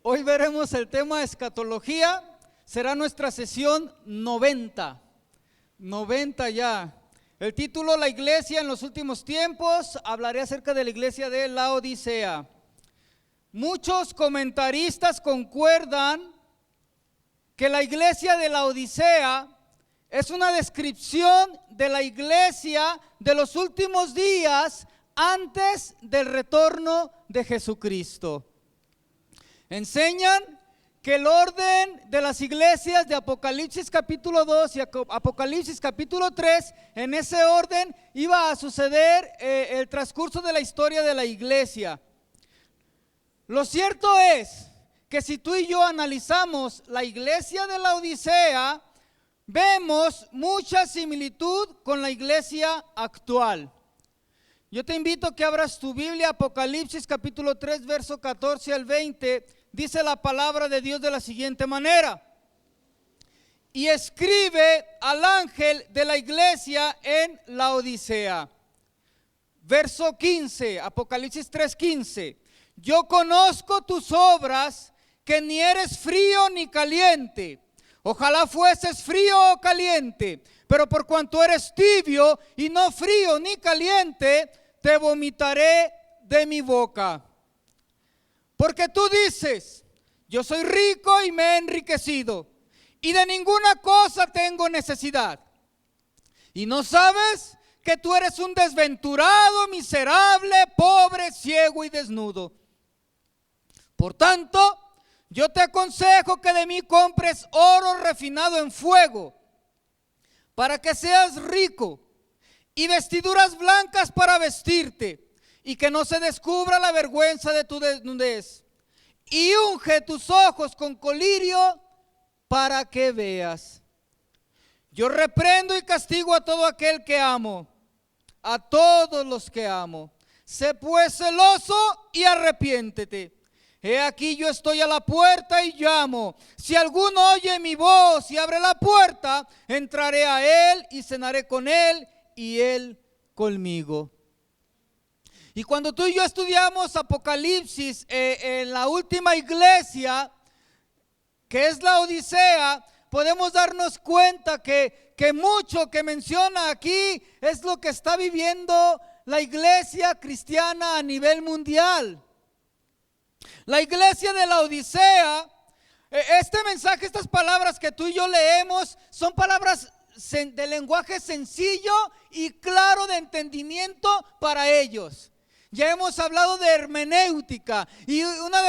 Hoy veremos el tema escatología. Será nuestra sesión 90 ya. El título, la iglesia en los últimos tiempos. Hablaré acerca de la iglesia de Laodicea. Muchos comentaristas concuerdan que la iglesia de Laodicea es una descripción de la iglesia de los últimos días antes del retorno de Jesucristo. Enseñan que el orden de las iglesias de Apocalipsis capítulo 2 y Apocalipsis capítulo 3, en ese orden iba a suceder el transcurso de la historia de la iglesia. Lo cierto es que si tú y yo analizamos la iglesia de Laodicea, vemos mucha similitud con la iglesia actual. Yo te invito a que abras tu Biblia, Apocalipsis capítulo 3, verso 14 al 20, dice la palabra de Dios de la siguiente manera: y escribe al ángel de la iglesia en Laodicea. Verso 15, Apocalipsis 3:15, yo conozco tus obras, que ni eres frío ni caliente. Ojalá fueses frío o caliente, pero por cuanto eres tibio y no frío ni caliente, te vomitaré de mi boca. Porque tú dices, yo soy rico y me he enriquecido, y de ninguna cosa tengo necesidad. Y no sabes que tú eres un desventurado, miserable, pobre, ciego y desnudo. Por tanto, yo te aconsejo que de mí compres oro refinado en fuego, para que seas rico, y vestiduras blancas para vestirte, y que no se descubra la vergüenza de tu desnudez. Y unge tus ojos con colirio para que veas. Yo reprendo y castigo a todo aquel que amo, a todos los que amo. Sé pues celoso y arrepiéntete. He aquí yo estoy a la puerta y llamo. Si alguno oye mi voz y abre la puerta, entraré a él y cenaré con él y él conmigo. Y cuando tú y yo estudiamos Apocalipsis en la última iglesia, que es la Odisea, podemos darnos cuenta que mucho que menciona aquí es lo que está viviendo la iglesia cristiana a nivel mundial. La iglesia de la Odisea, este mensaje, estas palabras que tú y yo leemos, son palabras de lenguaje sencillo y claro de entendimiento para ellos. Ya hemos hablado de hermenéutica, y una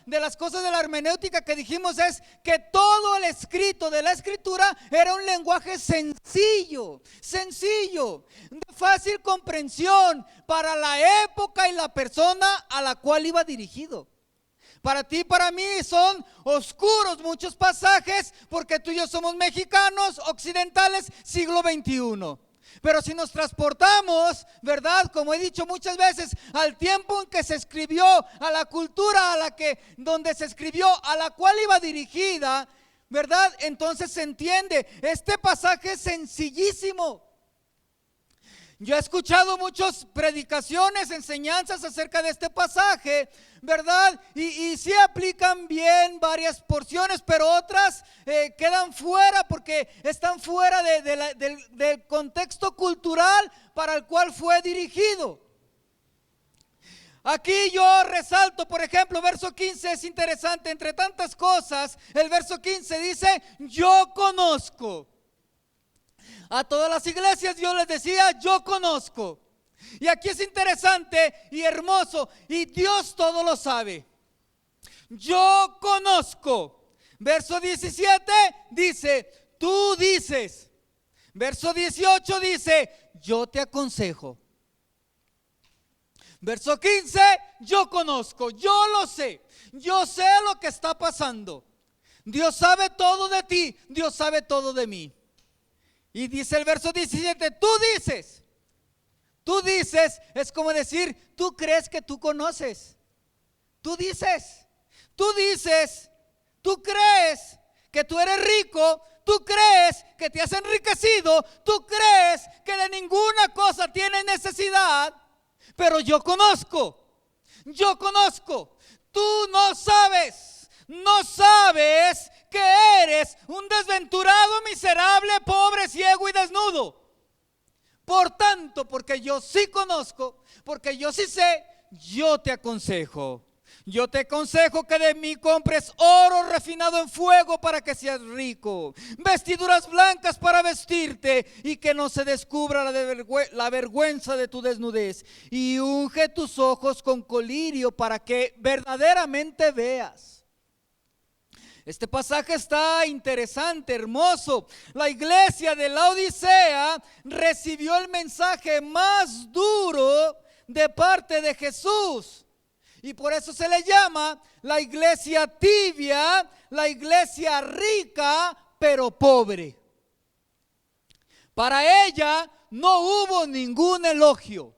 de las cosas de la hermenéutica que dijimos es que todo el escrito de la escritura era un lenguaje sencillo, de fácil comprensión para la época y la persona a la cual iba dirigido. Para ti y para mí son oscuros muchos pasajes, porque tú y yo somos mexicanos, occidentales, siglo XXI. Pero si nos transportamos, ¿verdad? Como he dicho muchas veces, al tiempo en que se escribió, a la cultura donde se escribió, a la cual iba dirigida, ¿verdad? Entonces se entiende. Este pasaje es sencillísimo. Yo he escuchado muchas predicaciones, enseñanzas acerca de este pasaje, ¿verdad? Y sí aplican bien varias porciones, pero otras quedan fuera porque están fuera del contexto cultural para el cual fue dirigido. Aquí yo resalto, por ejemplo, verso 15 es interesante, entre tantas cosas, el verso 15 dice, yo conozco. A todas las iglesias Dios les decía, yo conozco. Y aquí es interesante y hermoso, y Dios todo lo sabe. Yo conozco. Verso 17 dice, tú dices. Verso 18 dice, yo te aconsejo. Verso 15, yo conozco, yo lo sé. Yo sé lo que está pasando. Dios sabe todo de ti, Dios sabe todo de mí. Y dice el verso 17, tú dices, es como decir, tú crees que tú conoces. Tú dices, tú crees que tú eres rico, tú crees que te has enriquecido, tú crees que de ninguna cosa tienes necesidad, pero yo conozco, tú no sabes un desventurado, miserable, pobre, ciego y desnudo. Por tanto, porque yo sí conozco, porque yo sí sé, yo te aconsejo. Yo te aconsejo que de mí compres oro refinado en fuego para que seas rico, vestiduras blancas para vestirte y que no se descubra la vergüenza de tu desnudez, y unge tus ojos con colirio para que verdaderamente veas. Este pasaje está interesante, hermoso. La iglesia de Laodicea recibió el mensaje más duro de parte de Jesús. Y por eso se le llama la iglesia tibia, la iglesia rica, pero pobre. Para ella no hubo ningún elogio.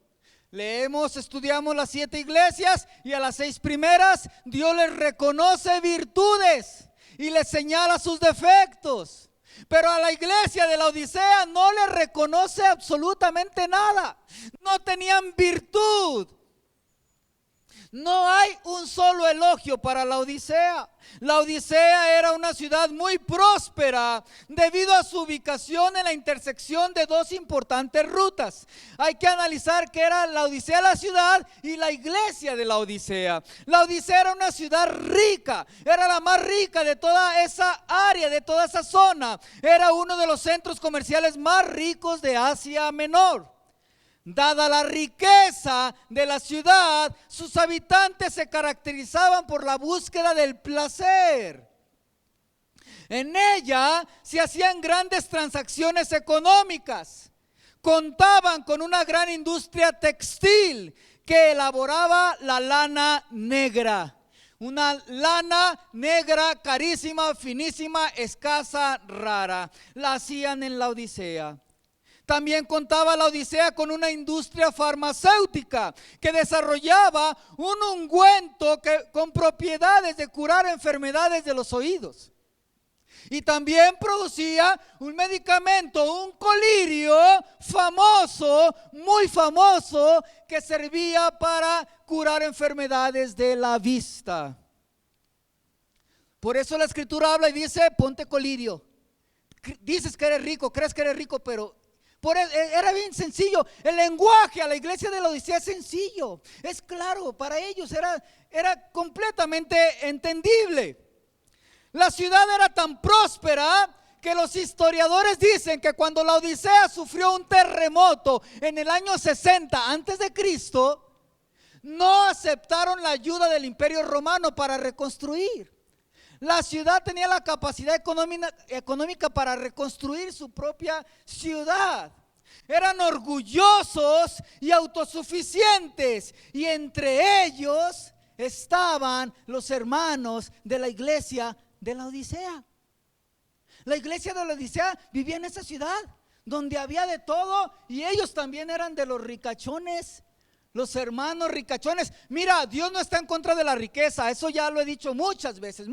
Estudiamos las 7 iglesias y a las 6 primeras Dios les reconoce virtudes y les señala sus defectos. Pero a la iglesia de la Odisea no le reconoce absolutamente nada. No tenían virtud. No hay un solo elogio para la Odisea. La Odisea era una ciudad muy próspera debido a su ubicación en la intersección de 2 importantes rutas. Hay que analizar que era la Odisea la ciudad y la iglesia de la Odisea. La Odisea era una ciudad rica, era la más rica de toda esa área, de toda esa zona. Era uno de los centros comerciales más ricos de Asia Menor. Dada la riqueza de la ciudad, sus habitantes se caracterizaban por la búsqueda del placer. En ella se hacían grandes transacciones económicas. Contaban con una gran industria textil que elaboraba la lana negra. Una lana negra carísima, finísima, escasa, rara. La hacían en la Odisea. También contaba la Odisea con una industria farmacéutica que desarrollaba un ungüento con propiedades de curar enfermedades de los oídos. Y también producía un medicamento, un colirio famoso, muy famoso, que servía para curar enfermedades de la vista. Por eso la escritura habla y dice: ponte colirio. Dices que eres rico, crees que eres rico, pero era bien sencillo. El lenguaje a la iglesia de la Odisea es sencillo, es claro, para ellos era completamente entendible. La ciudad era tan próspera que los historiadores dicen que cuando la Odisea sufrió un terremoto en el año 60 antes de Cristo, no aceptaron la ayuda del Imperio Romano para reconstruir. La ciudad tenía la capacidad económica para reconstruir su propia ciudad. Eran orgullosos y autosuficientes, y entre ellos estaban los hermanos de la iglesia de la Odisea. La iglesia de la Odisea vivía en esa ciudad donde había de todo, y ellos también eran de los ricachones. Los hermanos ricachones. Mira, Dios no está en contra de la riqueza, eso ya lo he dicho muchas veces,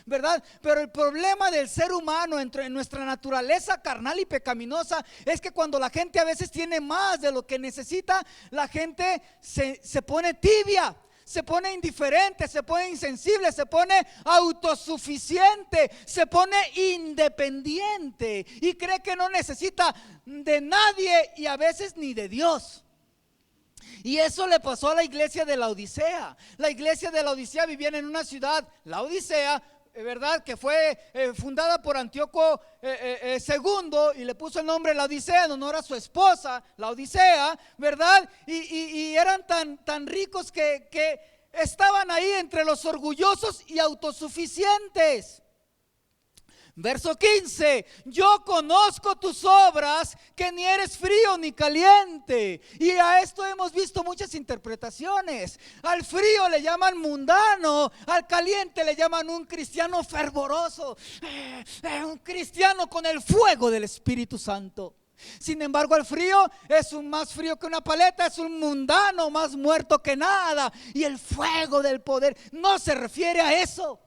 ¿verdad? Pero el problema del ser humano en nuestra naturaleza carnal y pecaminosa es que cuando la gente a veces tiene más de lo que necesita, la gente se pone tibia, se pone indiferente, se pone insensible, se pone autosuficiente, se pone independiente y cree que no necesita de nadie y a veces ni de Dios. Y eso le pasó a la iglesia de la Odisea. La iglesia de la Odisea vivía en una ciudad, la Odisea, ¿verdad? Que fue fundada por Antíoco II, y le puso el nombre la Odisea en honor a su esposa, la Odisea, ¿verdad? Y eran tan ricos que estaban ahí entre los orgullosos y autosuficientes. Verso 15: yo conozco tus obras, que ni eres frío ni caliente. Y a esto hemos visto muchas interpretaciones. Al frío le llaman mundano, al caliente le llaman un cristiano fervoroso, un cristiano con el fuego del Espíritu Santo. Sin embargo, el frío es más frío que una paleta, es un mundano más muerto que nada. Y el fuego del poder no se refiere a eso.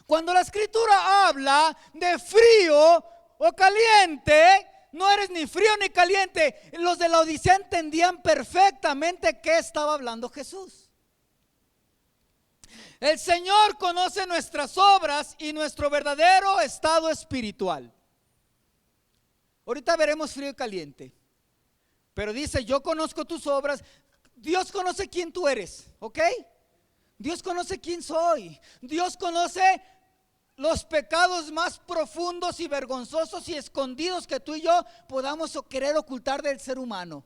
Cuando la escritura habla de frío o caliente, no eres ni frío ni caliente. Los de la Odisea entendían perfectamente qué estaba hablando Jesús. El Señor conoce nuestras obras y nuestro verdadero estado espiritual. Ahorita veremos frío y caliente. Pero dice, yo conozco tus obras. Dios conoce quién tú eres, ¿ok? Dios conoce quién soy. Dios conoce los pecados más profundos y vergonzosos y escondidos que tú y yo podamos querer ocultar del ser humano.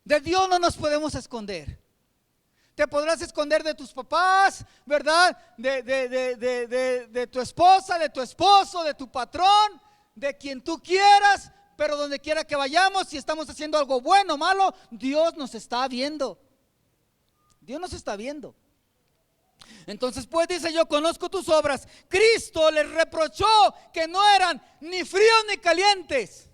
De Dios no nos podemos esconder. Te podrás esconder de tus papás, ¿verdad? De tu esposa, de tu esposo, de tu patrón, de quien tú quieras, pero donde quiera que vayamos, si estamos haciendo algo bueno o malo, Dios nos está viendo. Dios nos está viendo. Entonces pues dice, yo conozco tus obras. Cristo les reprochó que no eran ni fríos ni calientes.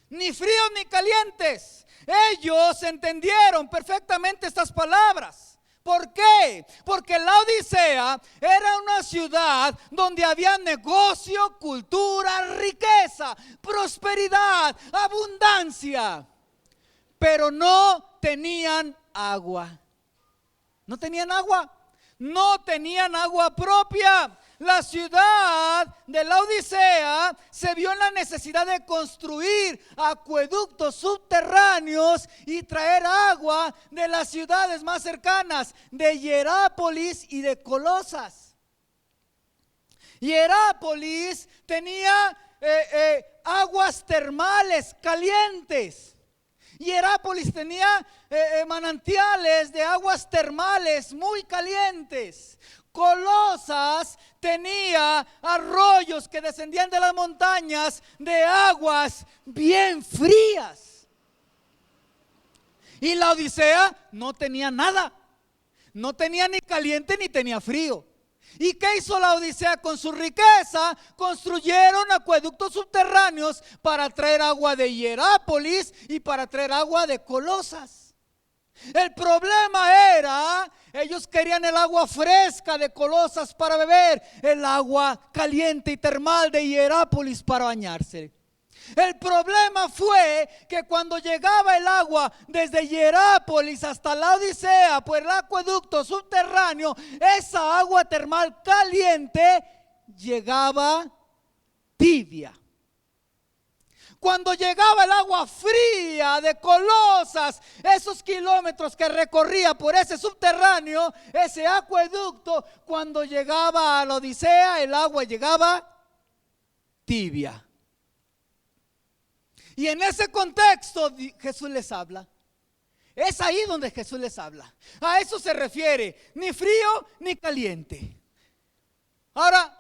Ni fríos ni calientes. Ellos entendieron perfectamente estas palabras. ¿Por qué? Porque la Odisea era una ciudad donde había negocio, cultura, riqueza, prosperidad, abundancia, pero no tenían agua. No tenían agua. No tenían agua propia. La ciudad de la Odisea se vio en la necesidad de construir acueductos subterráneos y traer agua de las ciudades más cercanas, de Hierápolis y de Colosas. Hierápolis tenía aguas termales calientes. Hierápolis tenía manantiales de aguas termales muy calientes. Colosas tenía arroyos que descendían de las montañas de aguas bien frías. Y la Odisea no tenía nada. No tenía ni caliente ni tenía frío. ¿Y qué hizo la Odisea con su riqueza? Construyeron acueductos subterráneos para traer agua de Hierápolis y para traer agua de Colosas. El problema era, ellos querían el agua fresca de Colosas para beber, el agua caliente y termal de Hierápolis para bañarse. El problema fue que cuando llegaba el agua desde Hierápolis hasta la Odisea por el acueducto subterráneo, esa agua termal caliente llegaba tibia. Cuando llegaba el agua fría de Colosas, esos kilómetros que recorría por ese subterráneo, ese acueducto, cuando llegaba a la Odisea, el agua llegaba tibia. Y en ese contexto Jesús les habla. Es ahí donde Jesús les habla. A eso se refiere, ni frío ni caliente. Ahora,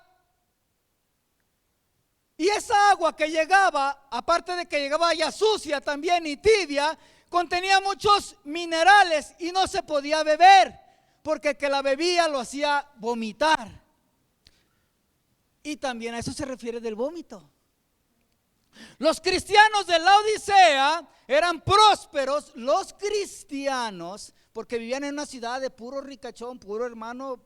y esa agua que llegaba, aparte de que llegaba ya sucia también y tibia, contenía muchos minerales y no se podía beber, porque el que la bebía lo hacía vomitar. Y también a eso se refiere del vómito. Los cristianos de la Odisea eran prósperos, los cristianos, porque vivían en una ciudad de puro ricachón, puro hermano.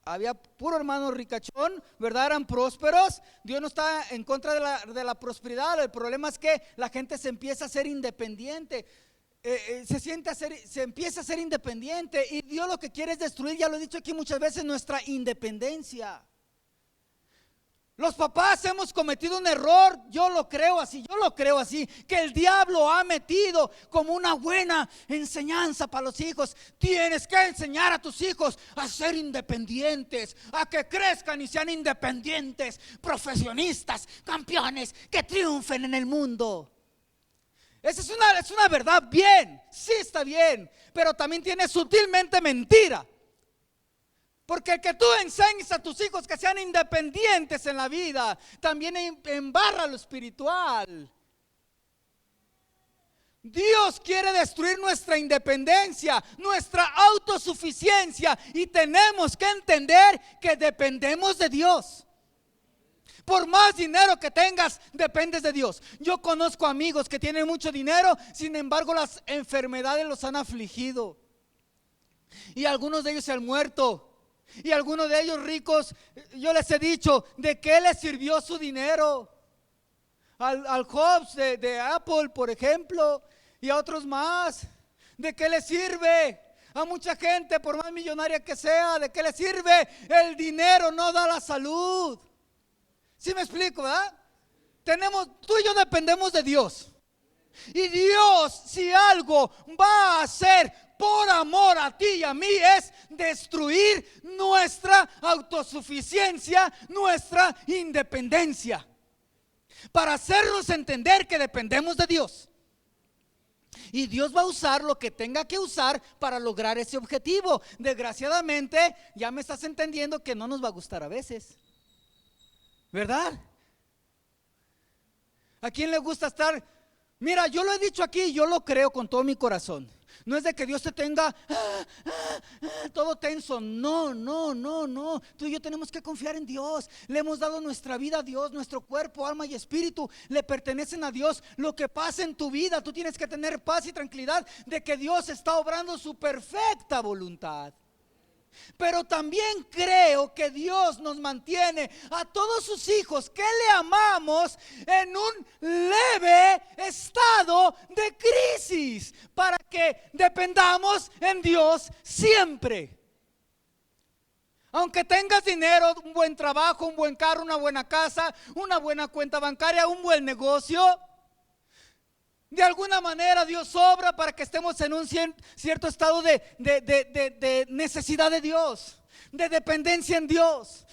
Había puro hermano ricachón, ¿verdad? Eran prósperos. Dios no está en contra de la prosperidad. El problema es que la gente se empieza a ser independiente. Se empieza a ser independiente. Y Dios lo que quiere es destruir, ya lo he dicho aquí muchas veces, nuestra independencia. Los papás hemos cometido un error, yo lo creo así, que el diablo ha metido como una buena enseñanza para los hijos. Tienes que enseñar a tus hijos a ser independientes, a que crezcan y sean independientes, profesionistas, campeones, que triunfen en el mundo. Esa es una verdad bien, sí está bien, pero también tiene sutilmente mentira. Porque el que tú enseñes a tus hijos que sean independientes en la vida, también embarra lo espiritual. Dios quiere destruir nuestra independencia, nuestra autosuficiencia, y tenemos que entender que dependemos de Dios. Por más dinero que tengas, dependes de Dios. Yo conozco amigos que tienen mucho dinero, sin embargo las enfermedades los han afligido. Y algunos de ellos se han muerto. Y algunos de ellos ricos, yo les he dicho, ¿de qué les sirvió su dinero? Al Jobs de Apple, por ejemplo, y a otros más. ¿De qué les sirve? A mucha gente, por más millonaria que sea, ¿de qué le sirve? El dinero no da la salud. ¿Sí me explico, verdad? Tú y yo dependemos de Dios. Y Dios, si algo va a hacer por amor a ti y a mí, es destruir nuestra autosuficiencia, nuestra independencia, para hacernos entender que dependemos de Dios. Y Dios va a usar lo que tenga que usar para lograr ese objetivo. Desgraciadamente, ya me estás entendiendo que no nos va a gustar a veces, ¿verdad? ¿A quién le gusta estar? Mira, yo lo he dicho aquí, yo lo creo con todo mi corazón. No es de que Dios te tenga todo tenso. No. Tú y yo tenemos que confiar en Dios. Le hemos dado nuestra vida a Dios. Nuestro cuerpo, alma y espíritu le pertenecen a Dios. Lo que pasa en tu vida, tú tienes que tener paz y tranquilidad de que Dios está obrando su perfecta voluntad. Pero también creo que Dios nos mantiene a todos sus hijos que le amamos en un leve estado de crisis, para que dependamos en Dios siempre. Aunque tengas dinero, un buen trabajo, un buen carro, una buena casa, una buena cuenta bancaria, un buen negocio, de alguna manera Dios obra para que estemos en un cierto estado de necesidad de Dios, de dependencia en Dios,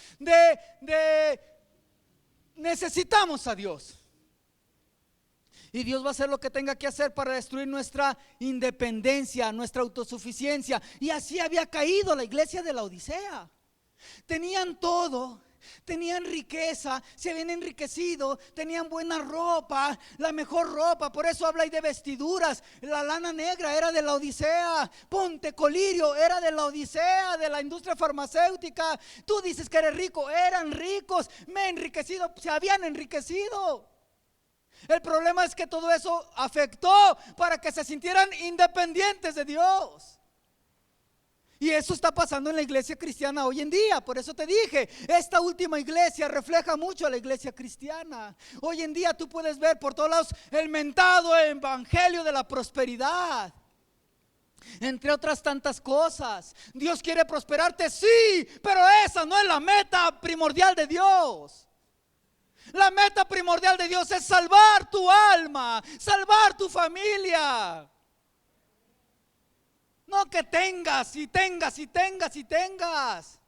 necesitamos a Dios. Y Dios va a hacer lo que tenga que hacer para destruir nuestra independencia, nuestra autosuficiencia. Y así había caído la iglesia de la Odisea. Tenían todo. Tenían riqueza, se habían enriquecido, tenían buena ropa, la mejor ropa. Por eso habla ahí de vestiduras. La lana negra era de la Odisea. Ponte colirio era de la Odisea, de la industria farmacéutica. Tú dices que eres rico, eran ricos. Me he enriquecido, se habían enriquecido. El problema es que todo eso afectó para que se sintieran independientes de Dios. Y eso está pasando en la iglesia cristiana hoy en día. Por eso te dije, esta última iglesia refleja mucho a la iglesia cristiana. Hoy en día tú puedes ver por todos lados el mentado evangelio de la prosperidad, entre otras tantas cosas. Dios quiere prosperarte, sí, pero esa no es la meta primordial de Dios. La meta primordial de Dios es salvar tu alma, salvar tu familia. No que tengas y tengas y tengas y tengas.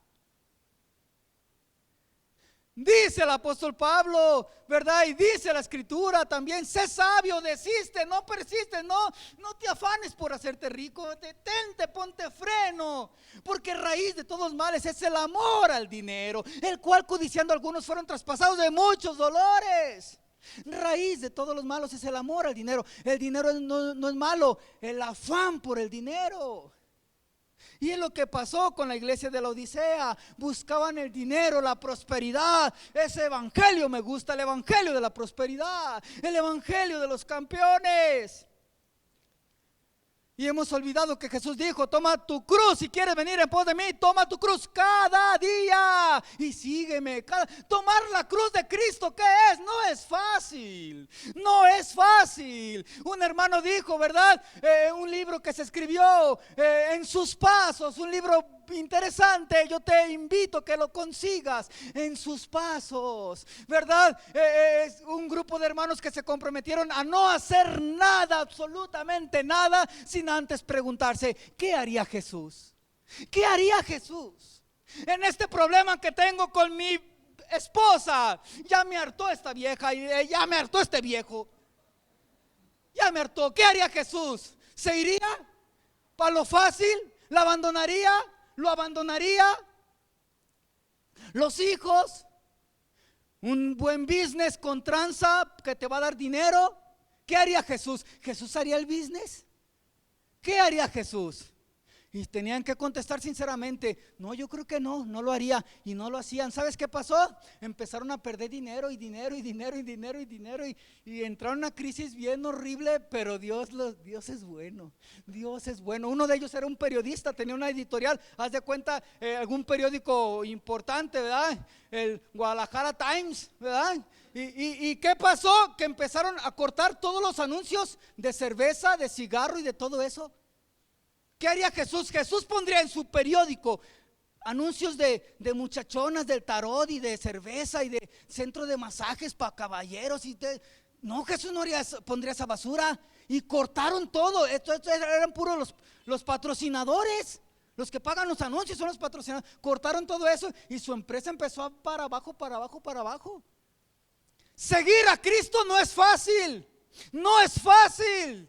Dice el apóstol Pablo, ¿verdad? Y dice la escritura también: sé sabio, desiste, no persistes, no te afanes por hacerte rico. Detente, ponte freno, porque raíz de todos males es el amor al dinero, el cual codiciando algunos fueron traspasados de muchos dolores. Raíz de todos los malos es el amor al dinero. El dinero no es malo, el afán por el dinero. Y es lo que pasó con la iglesia de la Odisea. Buscaban el dinero, la prosperidad. Ese evangelio me gusta, el evangelio de la prosperidad, el evangelio de los campeones. Y hemos olvidado que Jesús dijo: toma tu cruz si quieres venir en pos de mí. Toma tu cruz cada día y sígueme. Tomar la cruz de Cristo, ¿qué es? No es fácil. No es fácil. Un hermano dijo, ¿verdad? Un libro que se escribió en sus pasos, un libro interesante. Yo te invito a que lo consigas, En sus pasos, ¿verdad? Es un grupo de hermanos que se comprometieron a no hacer nada, absolutamente nada, sin antes preguntarse: ¿qué haría Jesús? ¿Qué haría Jesús en este problema que tengo con mi esposa? Ya me hartó esta vieja y ya me hartó este viejo. Ya me hartó. ¿Qué haría Jesús? ¿Se iría para lo fácil? ¿La abandonaría? ¿Lo abandonaría? Los hijos, un buen business con tranza que te va a dar dinero. ¿Qué haría Jesús? ¿Jesús haría el business? ¿Qué haría Jesús? Y tenían que contestar sinceramente: no, yo creo que no lo haría. Y no lo hacían. ¿Sabes qué pasó? Empezaron a perder dinero y dinero y dinero y dinero y dinero y entraron en una crisis bien horrible. Pero Dios es bueno. Dios es bueno. Uno de ellos era un periodista, tenía una editorial. Haz de cuenta, algún periódico importante, ¿verdad? El Guadalajara Times, ¿verdad? ¿Y qué pasó? Que empezaron a cortar todos los anuncios de cerveza, de cigarro y de todo eso. ¿qué haría Jesús? Jesús pondría en su periódico anuncios de muchachonas del tarot y de cerveza y de centro de masajes para caballeros. No, Jesús no pondría esa basura. Y cortaron todo. Estos eran puros los patrocinadores. Los que pagan los anuncios son los patrocinadores. Cortaron todo eso y su empresa empezó para abajo, para abajo, para abajo. Seguir a Cristo no es fácil. No es fácil.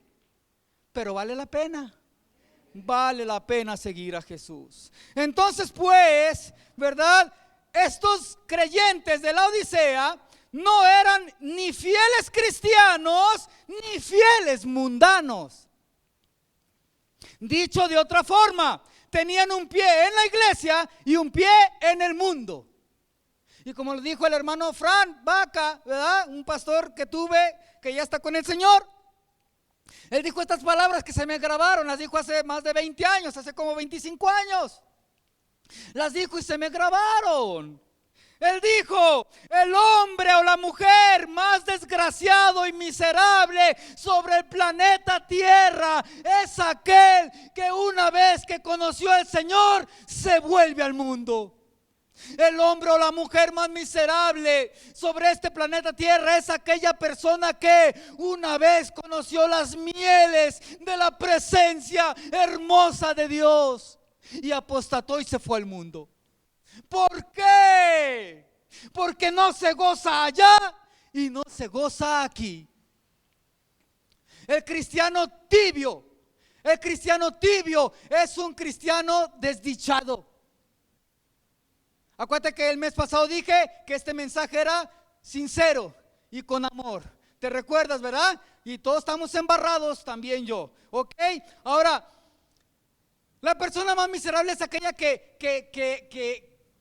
Pero vale la pena. Vale la pena seguir a Jesús. Entonces pues, ¿verdad? Estos creyentes de la Odisea no eran ni fieles cristianos ni fieles mundanos. Dicho de otra forma, tenían un pie en la iglesia y un pie en el mundo. Y como lo dijo el hermano Fran Vaca, ¿verdad? Un pastor que tuve, que ya está con el Señor. Él dijo estas palabras que se me grabaron, las dijo hace más de 20 años, hace como 25 años. Las dijo y se me grabaron. Él dijo: el hombre o la mujer más desgraciado y miserable sobre el planeta Tierra es aquel que una vez que conoció al Señor se vuelve al mundo. El hombre o la mujer más miserable sobre este planeta Tierra es aquella persona que una vez conoció las mieles de la presencia hermosa de Dios y apostató y se fue al mundo. ¿Por qué? Porque no se goza allá y no se goza aquí. El cristiano tibio es un cristiano desdichado. Acuérdate que el mes pasado dije que este mensaje era sincero y con amor. ¿Te recuerdas, verdad? Y todos estamos embarrados, también yo. ¿Ok? Ahora, la persona más miserable es aquella que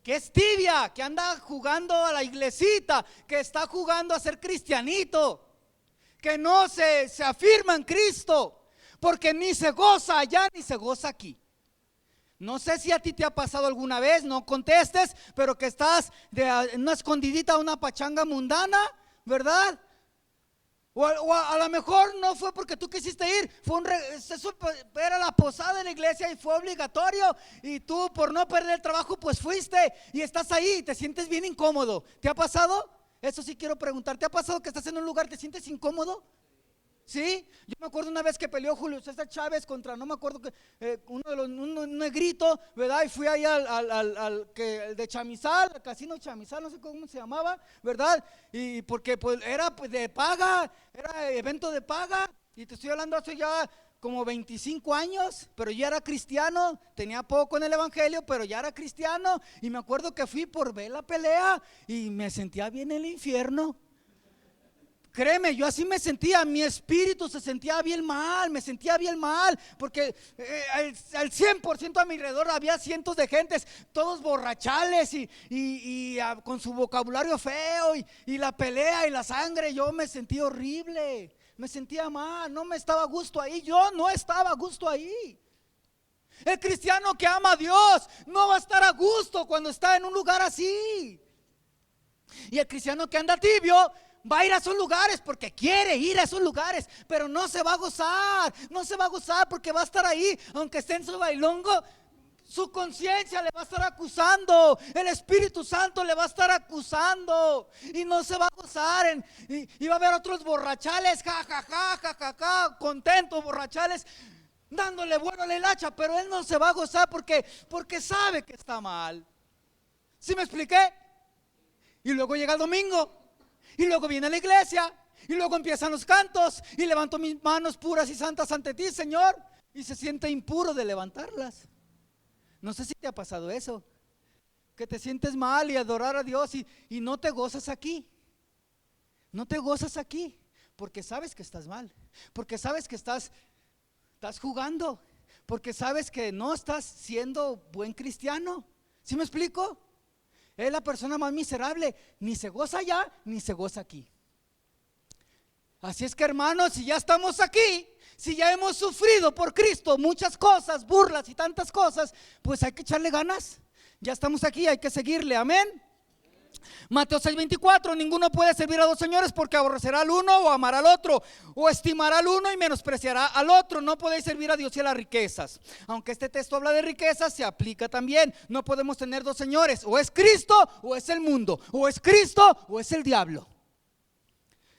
es tibia, que anda jugando a la iglesita, que está jugando a ser cristianito, que no se afirma en Cristo, porque ni se goza allá ni se goza aquí. No sé si a ti te ha pasado alguna vez, no contestes, pero que estás en una escondidita, una pachanga mundana, ¿verdad? O a lo mejor no fue porque tú quisiste ir, era la posada de la iglesia y fue obligatorio, y tú por no perder el trabajo pues fuiste y estás ahí y te sientes bien incómodo. ¿Te ha pasado? Eso sí quiero preguntar, ¿te ha pasado que estás en un lugar, te sientes incómodo? ¿Sí? Yo me acuerdo una vez que peleó Julio César Chávez contra, no me acuerdo, un negrito, ¿verdad? Y fui ahí al de Chamizal, al casino Chamizal, no sé cómo se llamaba, ¿verdad? Y porque pues era pues, de paga, era evento de paga, y te estoy hablando hace ya como 25 años, pero ya era cristiano, tenía poco en el evangelio, pero ya era cristiano, y me acuerdo que fui por ver la pelea y me sentía bien en el infierno. Créeme, yo así me sentía, mi espíritu se sentía bien mal, me sentía bien mal, porque al 100% a mi alrededor había cientos de gentes, todos borrachales y con su vocabulario feo y la pelea y la sangre. Yo me sentía horrible, me sentía mal, no me estaba a gusto ahí, yo no estaba a gusto ahí. El cristiano que ama a Dios no va a estar a gusto cuando está en un lugar así. Y el cristiano que anda tibio va a ir a esos lugares porque quiere ir a esos lugares, pero no se va a gozar, no se va a gozar porque va a estar ahí, aunque esté en su bailongo, su conciencia le va a estar acusando, el Espíritu Santo le va a estar acusando y no se va a gozar. Y va a haber otros borrachales, ja, contentos, borrachales, dándole vuelo a la hilacha, pero él no se va a gozar porque sabe que está mal. ¿Sí me expliqué? Y luego llega el domingo. Y luego viene la iglesia, y luego empiezan los cantos, y levanto mis manos puras y santas ante ti, Señor, y se siente impuro de levantarlas. No sé si te ha pasado eso, que te sientes mal y adorar a Dios y no te gozas aquí. No te gozas aquí, porque sabes que estás mal, porque sabes que estás jugando, porque sabes que no estás siendo buen cristiano. ¿Sí me explico? Es la persona más miserable, ni se goza allá, ni se goza aquí. Así es que, hermanos, si ya estamos aquí, si ya hemos sufrido por Cristo muchas cosas, burlas y tantas cosas, pues hay que echarle ganas. Ya estamos aquí, hay que seguirle, amén. Mateo 6:24, ninguno puede servir a dos señores porque aborrecerá al uno o amará al otro, o estimará al uno y menospreciará al otro. No podéis servir a Dios y a las riquezas. Aunque este texto habla de riquezas, se aplica también. No podemos tener dos señores, o es Cristo o es el mundo, o es Cristo o es el diablo.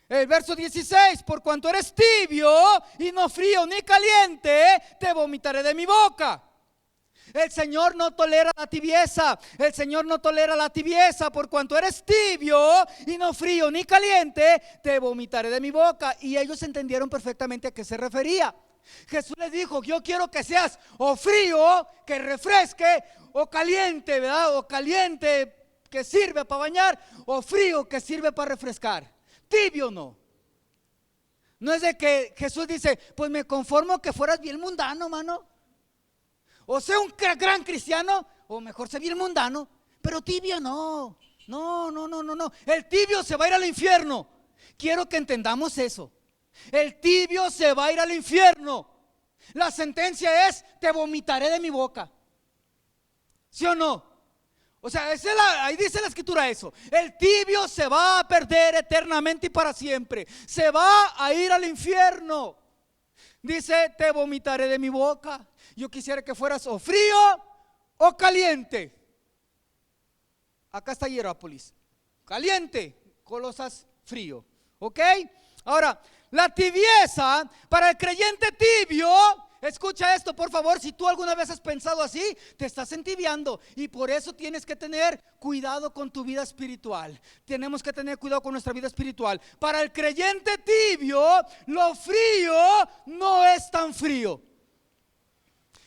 El verso 16, por cuanto eres tibio y no frío ni caliente, te vomitaré de mi boca. El Señor no tolera la tibieza. El Señor no tolera la tibieza. Por cuanto eres tibio y no frío ni caliente, te vomitaré de mi boca. Y ellos entendieron perfectamente a qué se refería. Jesús les dijo: yo quiero que seas o frío, que refresque, o caliente, ¿verdad? O caliente, que sirve para bañar, o frío, que sirve para refrescar. Tibio no. No es de que Jesús dice: pues me conformo que fueras bien mundano, mano. O sea, un gran cristiano, o mejor ser bien mundano, pero tibio no. No. El tibio se va a ir al infierno. Quiero que entendamos eso. El tibio se va a ir al infierno. La sentencia es: te vomitaré de mi boca. ¿Sí o no? O sea, ahí dice la escritura eso. El tibio se va a perder eternamente y para siempre. Se va a ir al infierno. Dice: te vomitaré de mi boca. Yo quisiera que fueras o frío o caliente. Acá está Hierápolis. Caliente, Colosas frío. ¿Ok? Ahora, la tibieza para el creyente tibio. Escucha esto, por favor. Si tú alguna vez has pensado así, te estás entibiando. Y por eso tienes que tener cuidado con tu vida espiritual. Tenemos que tener cuidado con nuestra vida espiritual. Para el creyente tibio, lo frío no es tan frío.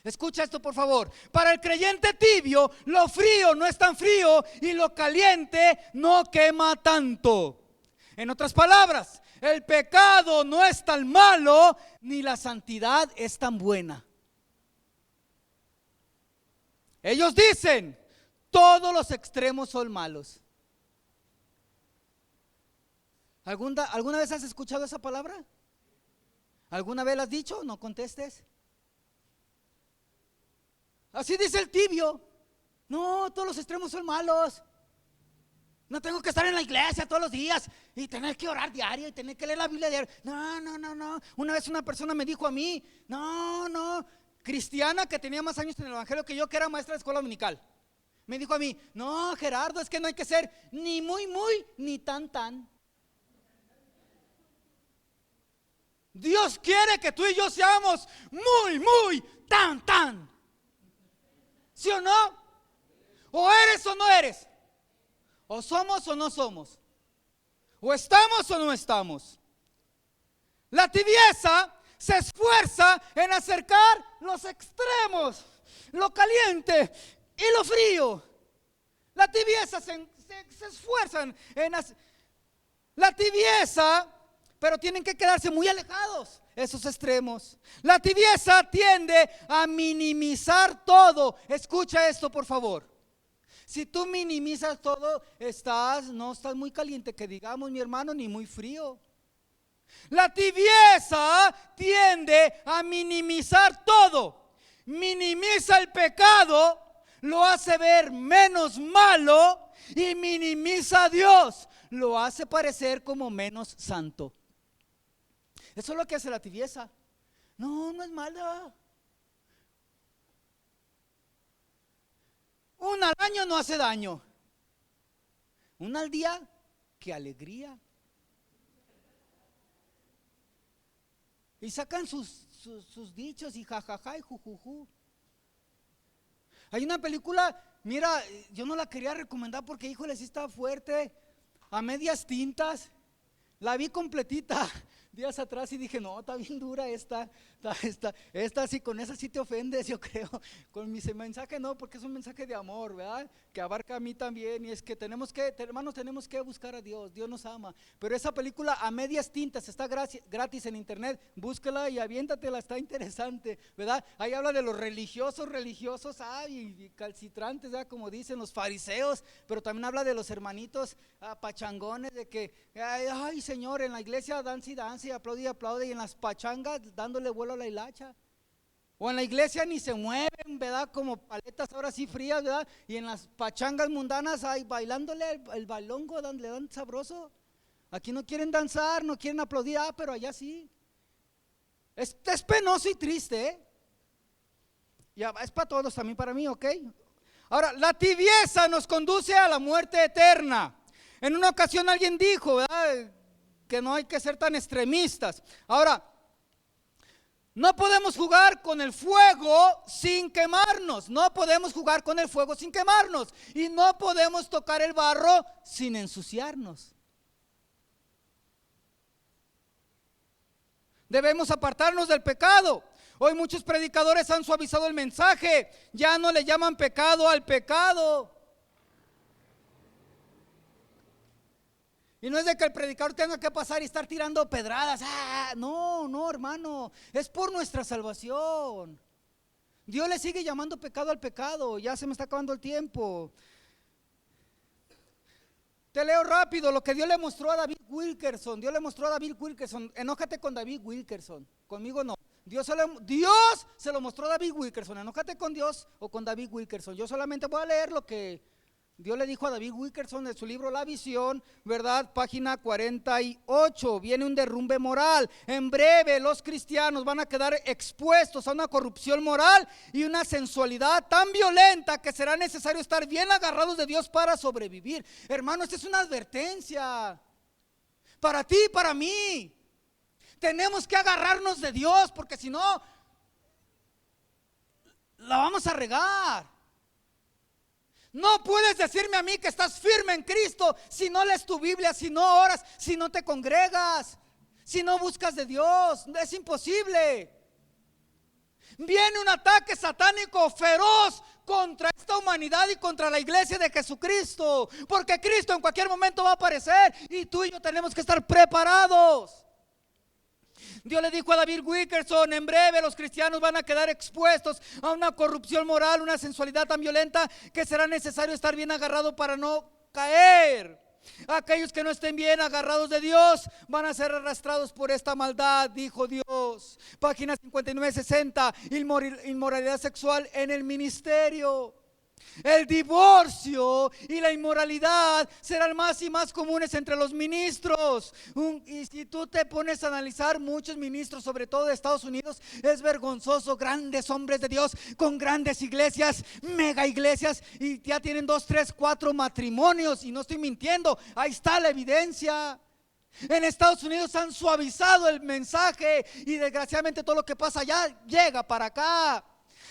Escucha esto, por favor. Para el creyente tibio, lo frío no es tan frío y lo caliente no quema tanto. En otras palabras, el pecado no es tan malo, ni la santidad es tan buena. Ellos dicen: todos los extremos son malos. ¿Alguna vez has escuchado esa palabra? ¿Alguna vez la has dicho? No contestes. Así dice el tibio. No, todos los extremos son malos. No tengo que estar en la iglesia todos los días y tener que orar diario y tener que leer la Biblia diario. No. Una vez una persona me dijo a mí, cristiana que tenía más años en el evangelio que yo, que era maestra de escuela dominical. Me dijo a mí: no, Gerardo, es que no hay que ser ni muy, ni tan. Dios quiere que tú y yo seamos muy, tan. ¿Sí o no? O eres o no eres. O somos o no somos. O estamos o no estamos. La tibieza se esfuerza en acercar los extremos, lo caliente y lo frío. La tibieza se esfuerzan en la tibieza, pero tienen que quedarse muy alejados esos extremos. La tibieza tiende a minimizar todo. Escucha esto, por favor. Si tú minimizas todo, no estás muy caliente, que digamos, mi hermano, ni muy frío. La tibieza tiende a minimizar todo. Minimiza el pecado, lo hace ver menos malo, y minimiza a Dios, lo hace parecer como menos santo. Eso es lo que hace la tibieza. No es mala. Una al año no hace daño. Una al día, qué alegría. Y sacan sus dichos y jajaja y jujuju. Hay una película, mira, yo no la quería recomendar porque, híjole, sí está fuerte, a medias tintas. La vi completita días atrás y dije: no, está bien dura esta sí, con esa sí te ofendes, yo creo. Con mi mensaje no, porque es un mensaje de amor, ¿verdad? Que abarca a mí también. Y es que hermanos, tenemos que buscar a Dios. Dios nos ama. Pero esa película a medias tintas está gratis en internet. Búscala y aviéntatela, está interesante, ¿verdad? Ahí habla de los religiosos, y calcitrantes, ¿verdad? Como dicen los fariseos. Pero también habla de los hermanitos pachangones, de que ay, Señor, en la iglesia danza y aplaude, y en las pachangas dándole vuelo a la hilacha. O en la iglesia ni se mueven, ¿verdad? Como paletas ahora sí frías, ¿verdad? Y en las pachangas mundanas ahí bailándole el bailongo, le dan sabroso. Aquí no quieren danzar, no quieren aplaudir, pero allá sí. Es penoso y triste, ¿eh? Ya, es para todos, también para mí, ¿ok? Ahora, la tibieza nos conduce a la muerte eterna. En una ocasión alguien dijo, ¿verdad?, que no hay que ser tan extremistas. Ahora, no podemos jugar con el fuego sin quemarnos. No podemos jugar con el fuego sin quemarnos. Y no podemos tocar el barro sin ensuciarnos. Debemos apartarnos del pecado. Hoy muchos predicadores han suavizado el mensaje. Ya no le llaman pecado al pecado. Y no es de que el predicador tenga que pasar y estar tirando pedradas. No, hermano, es por nuestra salvación. Dios le sigue llamando pecado al pecado. Ya se me está acabando el tiempo. Te leo rápido lo que Dios le mostró a David Wilkerson. Dios le mostró a David Wilkerson. Enójate con David Wilkerson, conmigo no. Dios se lo mostró a David Wilkerson. Enójate con Dios o con David Wilkerson. Yo solamente voy a leer lo que Dios le dijo a David Wilkerson de su libro La Visión, ¿verdad? Página 48, viene un derrumbe moral. En breve los cristianos van a quedar expuestos a una corrupción moral y una sensualidad tan violenta que será necesario estar bien agarrados de Dios para sobrevivir. Hermano, esta es una advertencia para ti y para mí. Tenemos que agarrarnos de Dios, porque si no, la vamos a regar. No puedes decirme a mí que estás firme en Cristo si no lees tu Biblia, si no oras, si no te congregas, si no buscas de Dios. Es imposible. Viene un ataque satánico feroz contra esta humanidad y contra la iglesia de Jesucristo, porque Cristo en cualquier momento va a aparecer y tú y yo tenemos que estar preparados. Dios le dijo a David Wilkerson, en breve los cristianos van a quedar expuestos a una corrupción moral, una sensualidad tan violenta que será necesario estar bien agarrado para no caer. Aquellos que no estén bien agarrados de Dios van a ser arrastrados por esta maldad, dijo Dios. Página 59-60, inmoralidad sexual en el ministerio. El divorcio y la inmoralidad serán más y más comunes entre los ministros. Y si tú te pones a analizar, muchos ministros, sobre todo de Estados Unidos, es vergonzoso. Grandes hombres de Dios con grandes iglesias, mega iglesias, y ya tienen 2, 3, 4 matrimonios. Y no estoy mintiendo, ahí está la evidencia. En Estados Unidos han suavizado el mensaje y desgraciadamente todo lo que pasa allá llega para acá.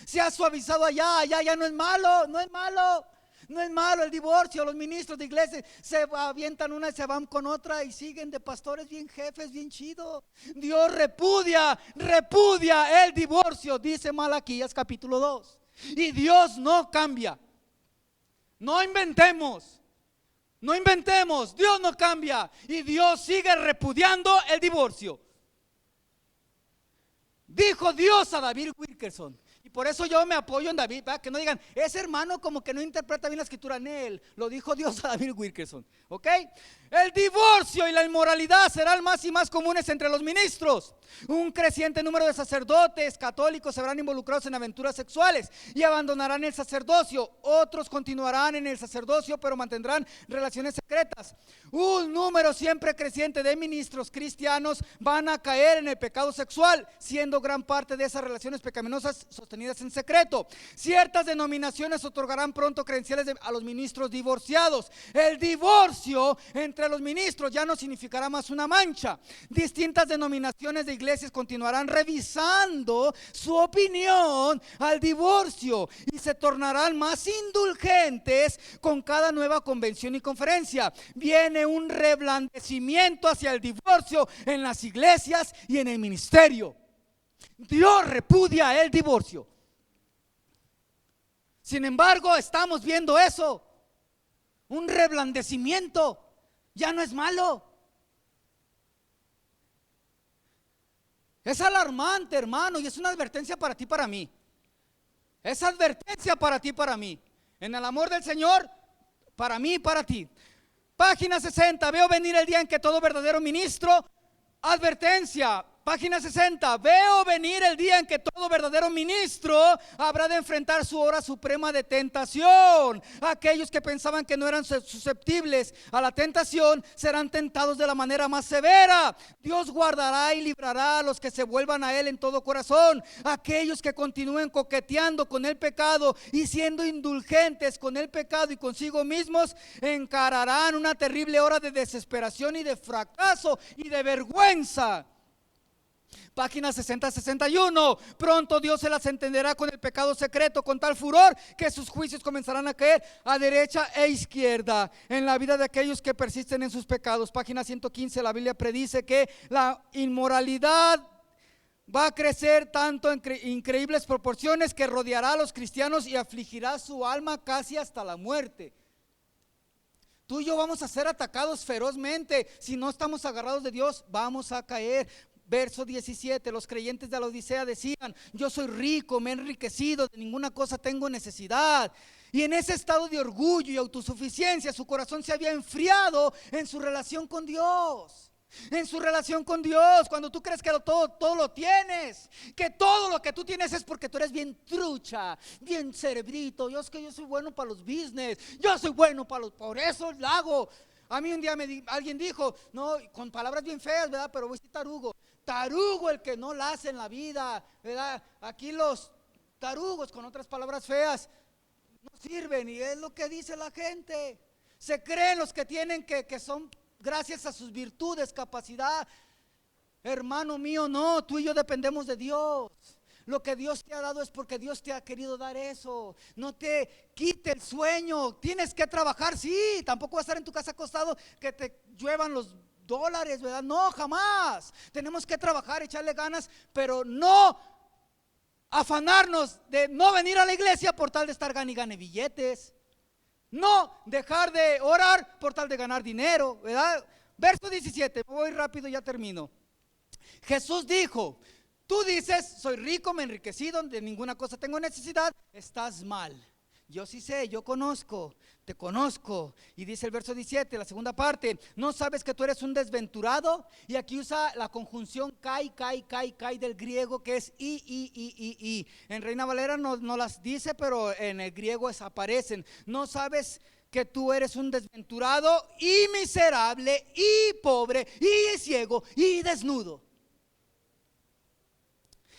Se ha suavizado allá ya no es malo, no es malo el divorcio. Los ministros de iglesia se avientan una y se van con otra y siguen de pastores bien jefes, bien chido. Dios repudia el divorcio, dice Malaquías capítulo 2. Y Dios no cambia. No inventemos, Dios no cambia y Dios sigue repudiando el divorcio. Dijo Dios a David Wilkerson. Y por eso yo me apoyo en David, ¿verdad? Que no digan, ese hermano como que no interpreta bien la escritura. En él lo dijo Dios a David Wilkerson, ¿ok? El divorcio y la inmoralidad serán más y más comunes entre los ministros. Un creciente número de sacerdotes católicos se verán involucrados en aventuras sexuales y abandonarán el sacerdocio. Otros continuarán en el sacerdocio pero mantendrán relaciones secretas. Un número siempre creciente de ministros cristianos van a caer en el pecado sexual, siendo gran parte de esas relaciones pecaminosas sostenidas en secreto. Ciertas denominaciones otorgarán pronto credenciales a los ministros divorciados. El divorcio entre los ministros ya no significará más una mancha. Distintas denominaciones de iglesias continuarán revisando su opinión al divorcio y se tornarán más indulgentes con cada nueva convención y conferencia. Viene un reblandecimiento hacia el divorcio en las iglesias y en el ministerio. Dios repudia el divorcio. Sin embargo, estamos viendo eso, un reblandecimiento. Ya no es malo. Es alarmante, hermano, y es una advertencia para ti y para mí. Es advertencia para ti y para mí. En el amor del Señor, para mí y para ti. Página 60, veo venir el día en que todo verdadero ministro, advertencia, Página 60, veo venir el día en que todo verdadero ministro habrá de enfrentar su hora suprema de tentación. Aquellos que pensaban que no eran susceptibles a la tentación serán tentados de la manera más severa. Dios guardará y librará a los que se vuelvan a Él en todo corazón. Aquellos que continúen coqueteando con el pecado y siendo indulgentes con el pecado y consigo mismos, encararán una terrible hora de desesperación y de fracaso y de vergüenza. Página 60-61, pronto Dios se las entenderá con el pecado secreto con tal furor que sus juicios comenzarán a caer a derecha e izquierda en la vida de aquellos que persisten en sus pecados. Página 115, la Biblia predice que la inmoralidad va a crecer tanto en increíbles proporciones que rodeará a los cristianos y afligirá su alma casi hasta la muerte. Tú y yo vamos a ser atacados ferozmente. Si no estamos agarrados de Dios, vamos a caer. Verso 17, los creyentes de la Odisea decían: yo soy rico, me he enriquecido, de ninguna cosa tengo necesidad. Y en ese estado de orgullo y autosuficiencia, su corazón se había enfriado en su relación con Dios. En su relación con Dios, cuando tú crees que todo lo tienes, que todo lo que tú tienes es porque tú eres bien trucha, bien cerebrito. Yo soy bueno para los business, yo soy bueno por eso lo hago. A mí un día alguien dijo, no, con palabras bien feas, ¿verdad? Pero voy a decir tarugo el que no la hace en la vida, ¿verdad? Aquí los tarugos, con otras palabras feas, no sirven, y es lo que dice la gente. Se creen los que tienen que son gracias a sus virtudes, capacidad. Hermano mío, no, tú y yo dependemos de Dios. Lo que Dios te ha dado es porque Dios te ha querido dar eso. No te quite el sueño. Tienes que trabajar, sí. Tampoco vas a estar en tu casa acostado que te lluevan los dólares, ¿verdad? No, jamás. Tenemos que trabajar, echarle ganas, pero no afanarnos de no venir a la iglesia por tal de estar gane billetes. No dejar de orar por tal de ganar dinero, ¿verdad? Verso 17, voy rápido, ya termino. Jesús dijo: tú dices, soy rico, me he enriquecido, de ninguna cosa tengo necesidad. Estás mal. Yo sí sé, yo conozco, te conozco. Y dice el verso 17, la segunda parte: ¿no sabes que tú eres un desventurado? Y aquí usa la conjunción kai del griego, que es i. En Reina Valera no las dice, pero en el griego aparecen. ¿No sabes que tú eres un desventurado y miserable y pobre y ciego y desnudo?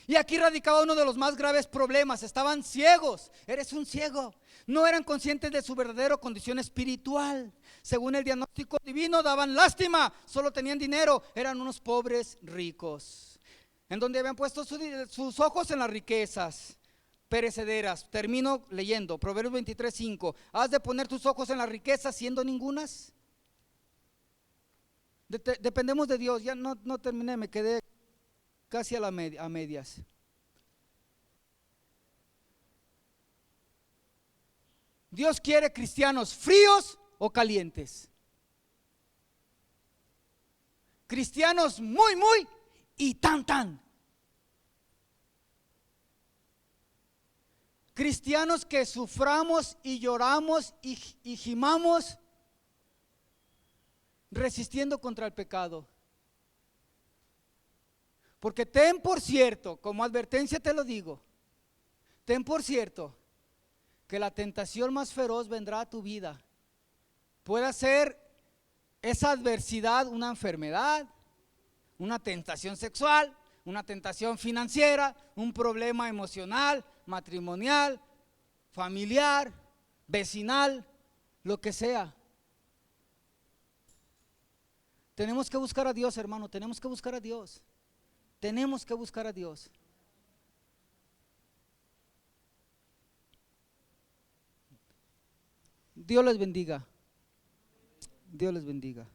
Y aquí radicaba uno de los más graves problemas. Estaban ciegos. Eres un ciego. No eran conscientes de su verdadera condición espiritual. Según el diagnóstico divino, daban lástima. Solo tenían dinero. Eran unos pobres ricos, en donde habían puesto sus ojos en las riquezas perecederas. Termino leyendo Proverbios 23:5. ¿Has de poner tus ojos en las riquezas siendo ningunas? Dependemos de Dios. Ya no terminé, me quedé casi a medias. Dios quiere cristianos fríos o calientes. Cristianos muy y tan. Cristianos que suframos y lloramos y gimamos resistiendo contra el pecado. Porque ten por cierto, como advertencia te lo digo, ten por cierto que la tentación más feroz vendrá a tu vida. Puede ser esa adversidad una enfermedad, una tentación sexual, una tentación financiera, un problema emocional, matrimonial, familiar, vecinal, lo que sea. Tenemos que buscar a Dios, hermano, tenemos que buscar a Dios. Tenemos que buscar a Dios. Dios les bendiga. Dios les bendiga.